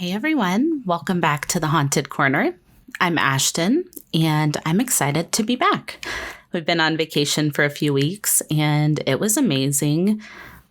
Hey everyone, welcome back to the Haunted Corner. I'm Ashton and I'm excited to be back. We've been on vacation for a few weeks and it was amazing.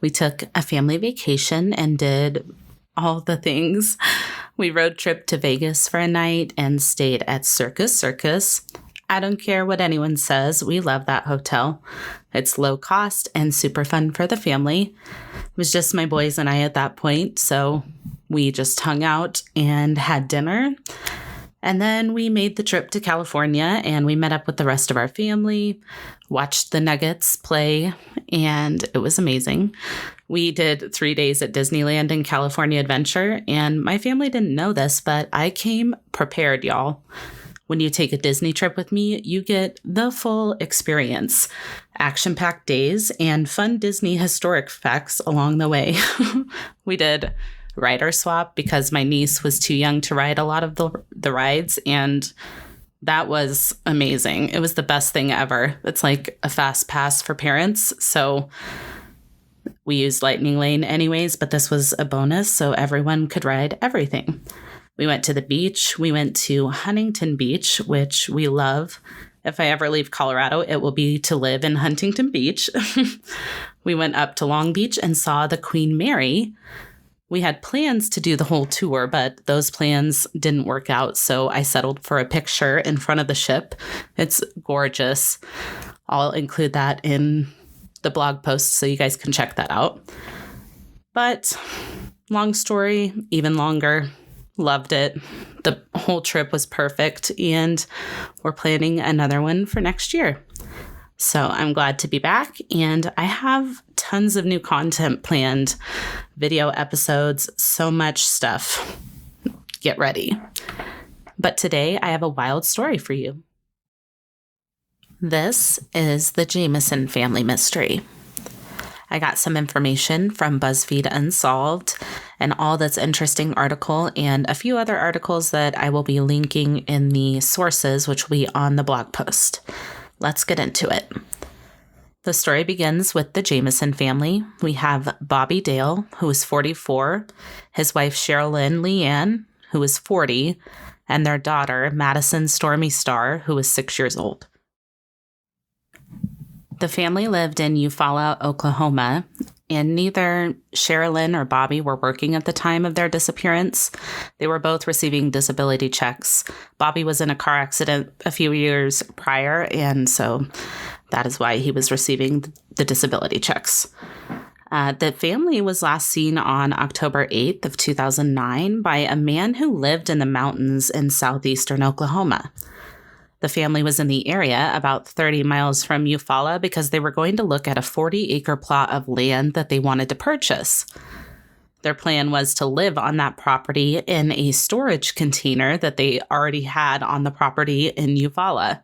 We took a family vacation and did all the things. We road tripped to Vegas for a night and stayed at Circus. I don't care what anyone says, we love that hotel. It's low cost and super fun for the family. It was just my boys and I at that point, so we just hung out and had dinner. And then we made the trip to California and we met up with the rest of our family, watched the Nuggets play, and it was amazing. We did 3 days at Disneyland and California Adventure, and my family didn't know this, but I came prepared, y'all. When you take a Disney trip with me, you get the full experience, action-packed days, and fun Disney historic facts along the way. We did rider swap because my niece was too young to ride a lot of the rides, and that was amazing. It was the best thing ever. It's like a fast pass for parents, so we used Lightning Lane anyways, but this was a bonus, so everyone could ride everything. We went to the beach. We went to Huntington Beach, which we love. If I ever leave Colorado, it will be to live in Huntington Beach. We went up to Long Beach and saw the Queen Mary. We had plans to do the whole tour, but those plans didn't work out, so I settled for a picture in front of the ship. It's gorgeous. I'll include that in the blog post so you guys can check that out. But long story, even longer. Loved it. The whole trip was perfect, and we're planning another one for next year. So I'm glad to be back, and I have tons of new content planned, video episodes, so much stuff. Get ready. But today I have a wild story for you. This is the Jamison family mystery. I got some information from BuzzFeed Unsolved, an All That's Interesting article, and a few other articles that I will be linking in the sources, which will be on the blog post. Let's get into it. The story begins with the Jamison family. We have Bobby Dale, who is 44, his wife Sherilyn Leanne, who is 40, and their daughter, Madison Stormy Star, who is 6 years old. The family lived in Eufaula, Oklahoma, and neither Sherilyn or Bobby were working at the time of their disappearance. They were both receiving disability checks. Bobby was in a car accident a few years prior, and so that is why he was receiving the disability checks. The family was last seen on October 8th of 2009 by a man who lived in the mountains in southeastern Oklahoma. The family was in the area about 30 miles from Eufaula because they were going to look at a 40-acre plot of land that they wanted to purchase. Their plan was to live on that property in a storage container that they already had on the property in Eufaula.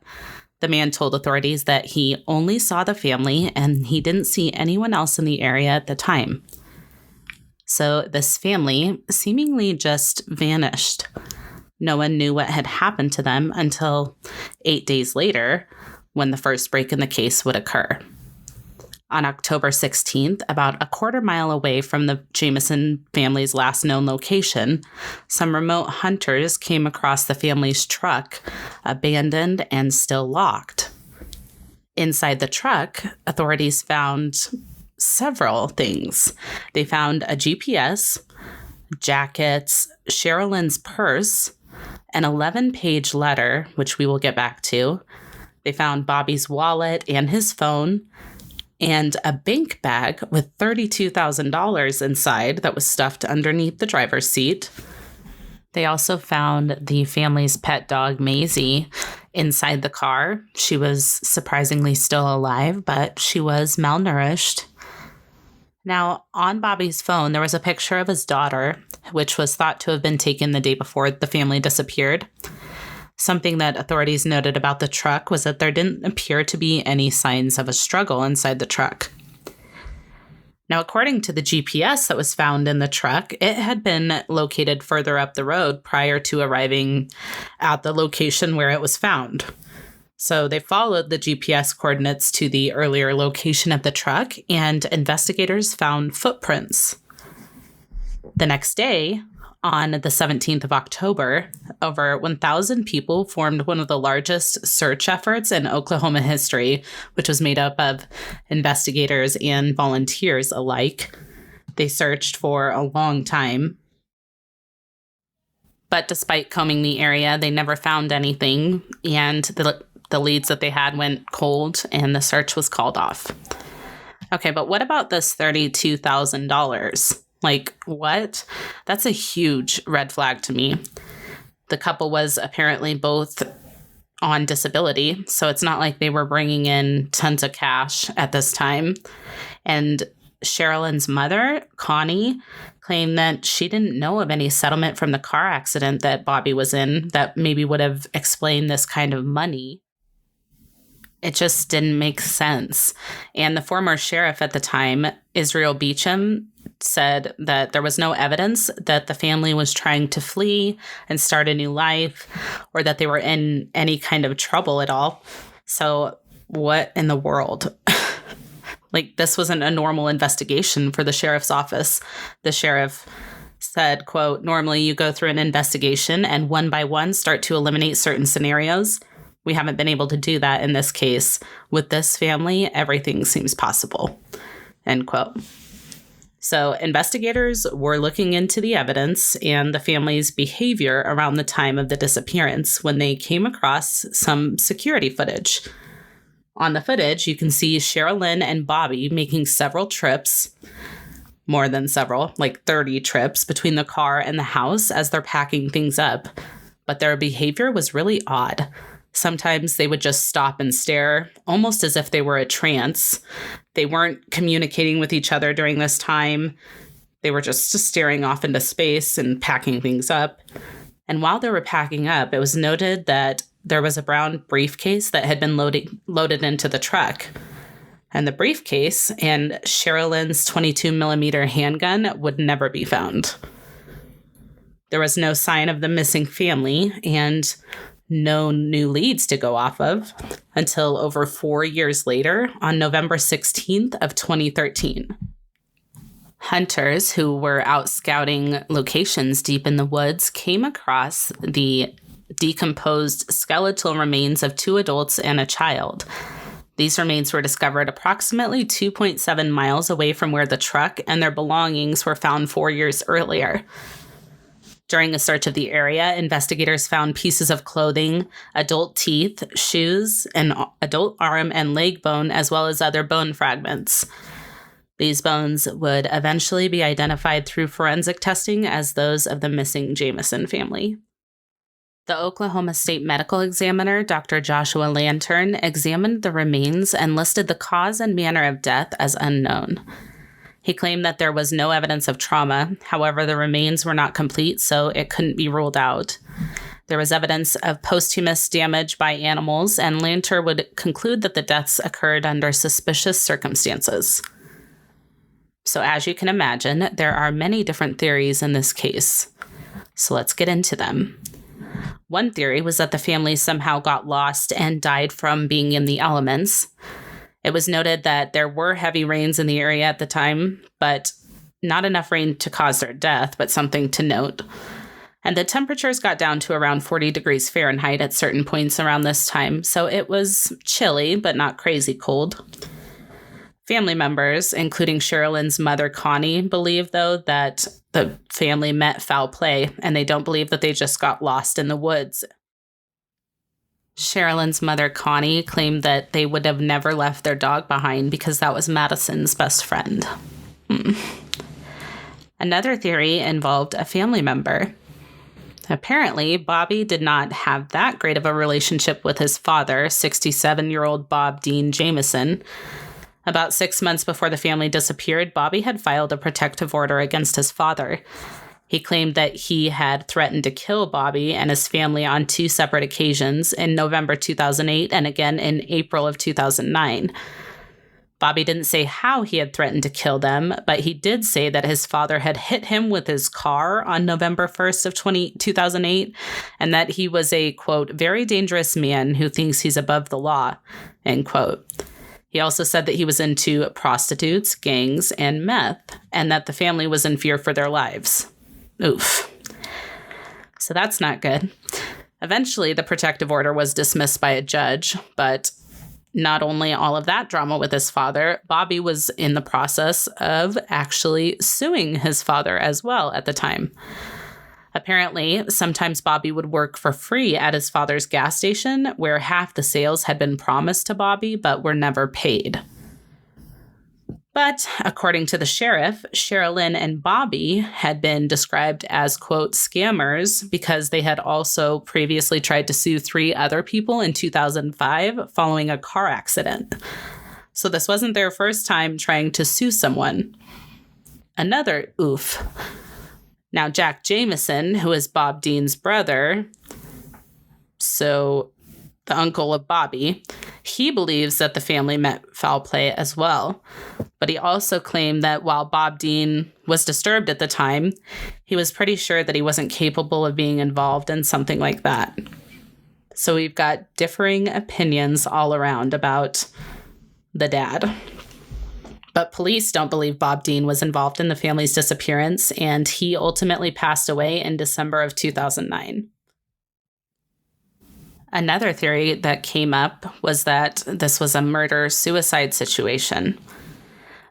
The man told authorities that he only saw the family and he didn't see anyone else in the area at the time. So this family seemingly just vanished. No one knew what had happened to them until 8 days later, when the first break in the case would occur. On October 16th, about a quarter mile away from the Jamison family's last known location, some remote hunters came across the family's truck, abandoned and still locked. Inside the truck, authorities found several things. They found a GPS, jackets, Sherilyn's purse, an 11-page letter, which we will get back to. They found Bobby's wallet and his phone, and a bank bag with $32,000 inside that was stuffed underneath the driver's seat. They also found the family's pet dog, Maisie, inside the car. She was surprisingly still alive, but she was malnourished. Now, on Bobby's phone, there was a picture of his daughter, which was thought to have been taken the day before the family disappeared. Something that authorities noted about the truck was that there didn't appear to be any signs of a struggle inside the truck. Now, according to the GPS that was found in the truck, it had been located further up the road prior to arriving at the location where it was found. So they followed the GPS coordinates to the earlier location of the truck, and investigators found footprints. The next day, On the 17th of October, over 1,000 people formed one of the largest search efforts in Oklahoma history, which was made up of investigators and volunteers alike. They searched for a long time. But despite combing the area, they never found anything, and the leads that they had went cold, and the search was called off. Okay, but what about this $32,000? Like, what? That's a huge red flag to me. The couple was apparently both on disability, so it's not like they were bringing in tons of cash at this time. And Sherilyn's mother, Connie, claimed that she didn't know of any settlement from the car accident that Bobby was in that maybe would have explained this kind of money. It just didn't make sense. And the former sheriff at the time, Israel Beecham, said that there was no evidence that the family was trying to flee and start a new life or that they were in any kind of trouble at all. So what in the world? Like, this wasn't a normal investigation for the sheriff's office. The sheriff said, quote, "Normally you go through an investigation and one by one start to eliminate certain scenarios. We haven't been able to do that in this case. With this family, everything seems possible," end quote. So investigators were looking into the evidence and the family's behavior around the time of the disappearance when they came across some security footage. On the footage, you can see Sherilyn and Bobby making several trips, more than several, like 30 trips between the car and the house as they're packing things up. But their behavior was really odd. Sometimes they would just stop and stare, almost as if they were a trance. They weren't communicating with each other during this time. They were just staring off into space and packing things up. And while they were packing up, it was noted that there was a brown briefcase that had been loaded into the truck. And the briefcase and Sherilyn's 22 millimeter handgun would never be found. There was no sign of the missing family and no new leads to go off of until over 4 years later on November 16th of 2013. Hunters who were out scouting locations deep in the woods came across the decomposed skeletal remains of 2 adults and a child. These remains were discovered approximately 2.7 miles away from where the truck and their belongings were found 4 years earlier. During a search of the area, investigators found pieces of clothing, adult teeth, shoes, an adult arm and leg bone, as well as other bone fragments. These bones would eventually be identified through forensic testing as those of the missing Jamison family. The Oklahoma State Medical Examiner, Dr. Joshua Lantern, examined the remains and listed the cause and manner of death as unknown. He claimed that there was no evidence of trauma. However, the remains were not complete, so it couldn't be ruled out. There was evidence of posthumous damage by animals, and Lantern would conclude that the deaths occurred under suspicious circumstances. So as you can imagine, there are many different theories in this case. So let's get into them. One theory was that the family somehow got lost and died from being in the elements. It was noted that there were heavy rains in the area at the time, but not enough rain to cause their death, but something to note. And the temperatures got down to around 40 degrees Fahrenheit at certain points around this time, so it was chilly, but not crazy cold. Family members, including Sherilyn's mother, Connie, believe, though, that the family met foul play, and they don't believe that they just got lost in the woods. Sherilyn's mother, Connie, claimed that they would have never left their dog behind because that was Madison's best friend. Another theory involved a family member. Apparently, Bobby did not have that great of a relationship with his father, 67-year-old Bob Dean Jamison. About 6 months before the family disappeared, Bobby had filed a protective order against his father. He claimed that he had threatened to kill Bobby and his family on 2 separate occasions in November 2008 and again in April of 2009. Bobby didn't say how he had threatened to kill them, but he did say that his father had hit him with his car on November 1st of 2008 and that he was a, quote, very dangerous man who thinks he's above the law, end quote. He also said that he was into prostitutes, gangs, and meth, and that the family was in fear for their lives. Oof. So that's not good. Eventually, the protective order was dismissed by a judge, but not only all of that drama with his father, Bobby was in the process of actually suing his father as well at the time. Apparently, sometimes Bobby would work for free at his father's gas station, where half the sales had been promised to Bobby but were never paid. But according to the sheriff, Sherilyn and Bobby had been described as, quote, scammers because they had also previously tried to sue 3 other people in 2005 following a car accident. So this wasn't their first time trying to sue someone. Another oof. Now, Jack Jamison, who is Bob Dean's brother, so the uncle of Bobby, he believes that the family met foul play as well. But he also claimed that while Bob Dean was disturbed at the time, he was pretty sure that he wasn't capable of being involved in something like that. So we've got differing opinions all around about the dad. But police don't believe Bob Dean was involved in the family's disappearance, and he ultimately passed away in December of 2009. Another theory that came up was that this was a murder-suicide situation.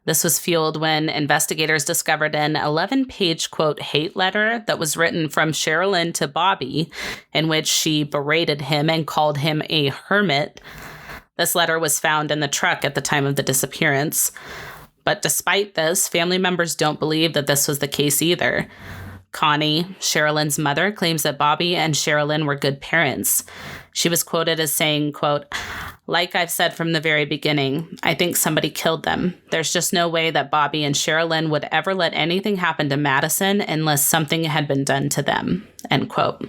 This was fueled when investigators discovered an 11-page, quote, hate letter that was written from Sherilyn to Bobby, in which she berated him and called him a hermit. This letter was found in the truck at the time of the disappearance. But despite this, family members don't believe that this was the case either. Connie, Sherilyn's mother, claims that Bobby and Sherilyn were good parents. She was quoted as saying, quote, like I've said from the very beginning, I think somebody killed them. There's just no way that Bobby and Sherilyn would ever let anything happen to Madyson unless something had been done to them, end quote.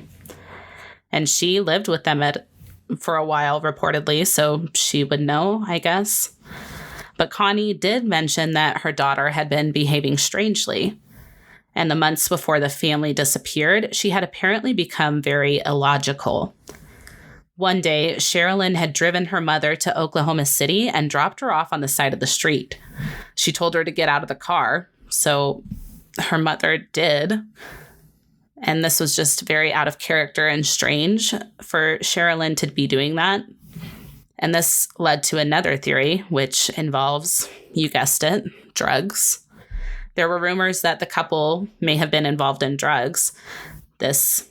And she lived with them for a while, reportedly, so she would know, I guess. But Connie did mention that her daughter had been behaving strangely. And the months before the family disappeared, she had apparently become very illogical. One day, Sherilyn had driven her mother to Oklahoma City and dropped her off on the side of the street. She told her to get out of the car, so her mother did. And this was just very out of character and strange for Sherilyn to be doing that. And this led to another theory, which involves, you guessed it, drugs. There were rumors that the couple may have been involved in drugs. This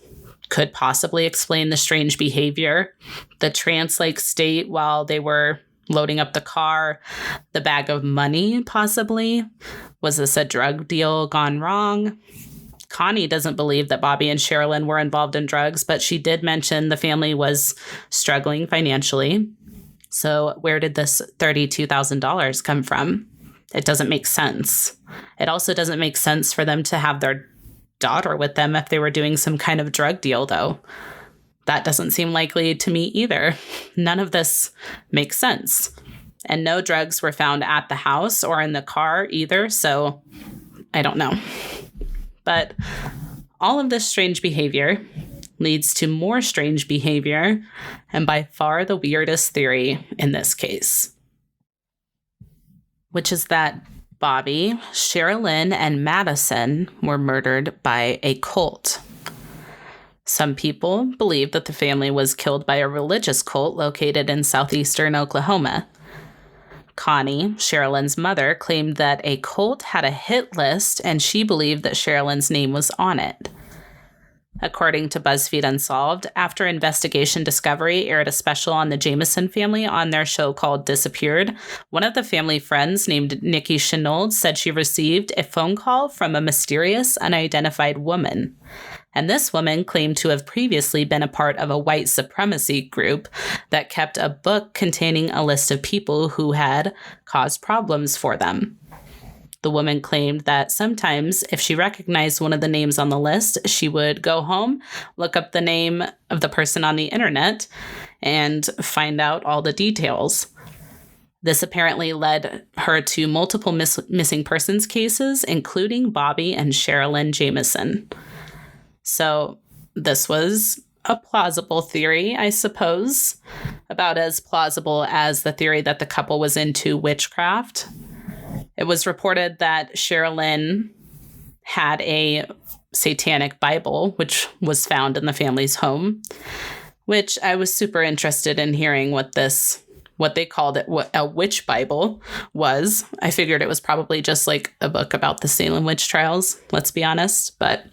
could possibly explain the strange behavior, the trance-like state while they were loading up the car, the bag of money, possibly. Was this a drug deal gone wrong? Connie doesn't believe that Bobby and Sherilyn were involved in drugs, but she did mention the family was struggling financially. So where did this $32,000 come from? It doesn't make sense. It also doesn't make sense for them to have their daughter with them if they were doing some kind of drug deal, though. That doesn't seem likely to me either. None of this makes sense. And no drugs were found at the house or in the car either, so I don't know. But all of this strange behavior leads to more strange behavior, and by far the weirdest theory in this case, which is that Bobby, Sherilyn, and Madyson were murdered by a cult. Some people believe that the family was killed by a religious cult located in southeastern Oklahoma. Connie, Sherilyn's mother, claimed that a cult had a hit list, and she believed that Sherilyn's name was on it. According to BuzzFeed Unsolved, after Investigation Discovery aired a special on the Jamison family on their show called Disappeared, one of the family friends named Nikki Chenault said she received a phone call from a mysterious, unidentified woman. And this woman claimed to have previously been a part of a white supremacy group that kept a book containing a list of people who had caused problems for them. The woman claimed that sometimes if she recognized one of the names on the list, she would go home, look up the name of the person on the internet, and find out all the details. This apparently led her to multiple missing persons cases, including Bobby and Sherilyn Jamison. So this was a plausible theory, I suppose, about as plausible as the theory that the couple was into witchcraft. It was reported that Sherilyn had a satanic Bible, which was found in the family's home, which I was super interested in hearing what they called it, what a witch Bible was. I figured it was probably just like a book about the Salem witch trials, let's be honest. But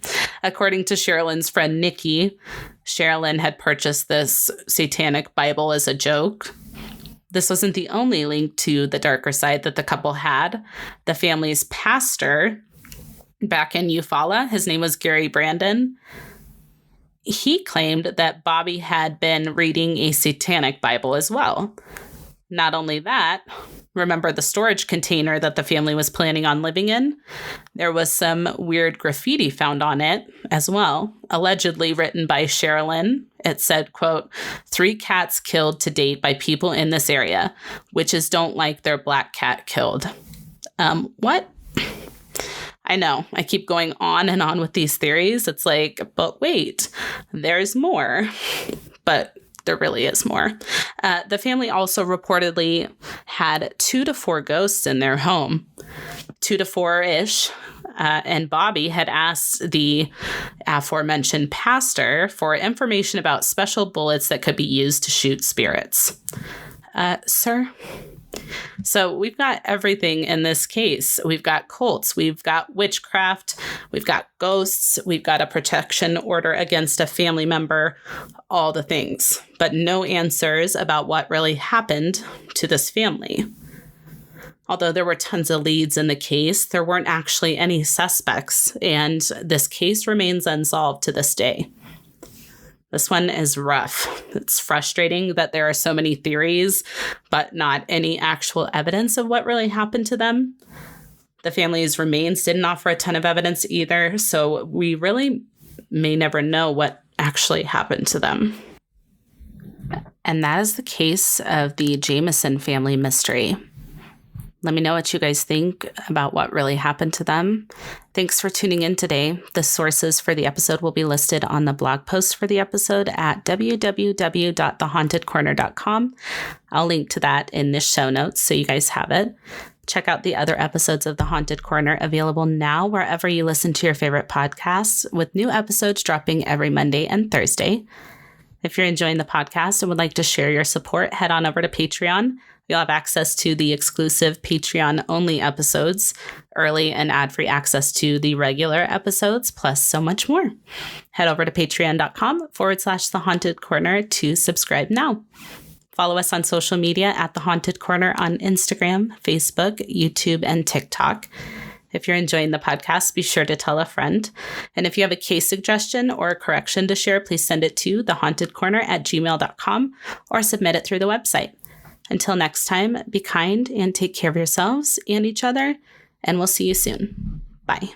according to Sherilyn's friend Nikki, Sherilyn had purchased this satanic Bible as a joke. This wasn't the only link to the darker side that the couple had. The family's pastor back in Eufaula, his name was Gary Brandon, he claimed that Bobby had been reading a satanic Bible as well. Not only that, remember the storage container that the family was planning on living in? There was some weird graffiti found on it as well, allegedly written by Sherilyn. It said, quote, 3 cats killed to date by people in this area. Witches don't like their black cat killed. What? I know, I keep going on and on with these theories. It's like, but wait, there's more. But there really is more. The family also reportedly had 2 to 4 ghosts in their home, 2 to 4-ish. And Bobby had asked the aforementioned pastor for information about special bullets that could be used to shoot spirits. Sir? So we've got everything in this case. We've got cults, we've got witchcraft, we've got ghosts, we've got a protection order against a family member, all the things, but no answers about what really happened to this family. Although there were tons of leads in the case, there weren't actually any suspects, and this case remains unsolved to this day. This one is rough. It's frustrating that there are so many theories, but not any actual evidence of what really happened to them. The family's remains didn't offer a ton of evidence either, so we really may never know what actually happened to them. And that is the case of the Jamison family mystery. Let me know what you guys think about what really happened to them. Thanks for tuning in today. The sources for the episode will be listed on the blog post for the episode at www.thehauntedcorner.com. I'll link to that in the show notes so you guys have it. Check out the other episodes of The Haunted Corner available now wherever you listen to your favorite podcasts, with new episodes dropping every Monday and Thursday. If you're enjoying the podcast and would like to share your support, head on over to Patreon. You'll have access to the exclusive Patreon-only episodes, early and ad-free access to the regular episodes, plus so much more. Head over to patreon.com/The Haunted Corner to subscribe now. Follow us on social media at The Haunted Corner on Instagram, Facebook, YouTube, and TikTok. If you're enjoying the podcast, be sure to tell a friend. And if you have a case suggestion or a correction to share, please send it to thehauntedcorner@gmail.com or submit it through the website. Until next time, be kind and take care of yourselves and each other, and we'll see you soon. Bye.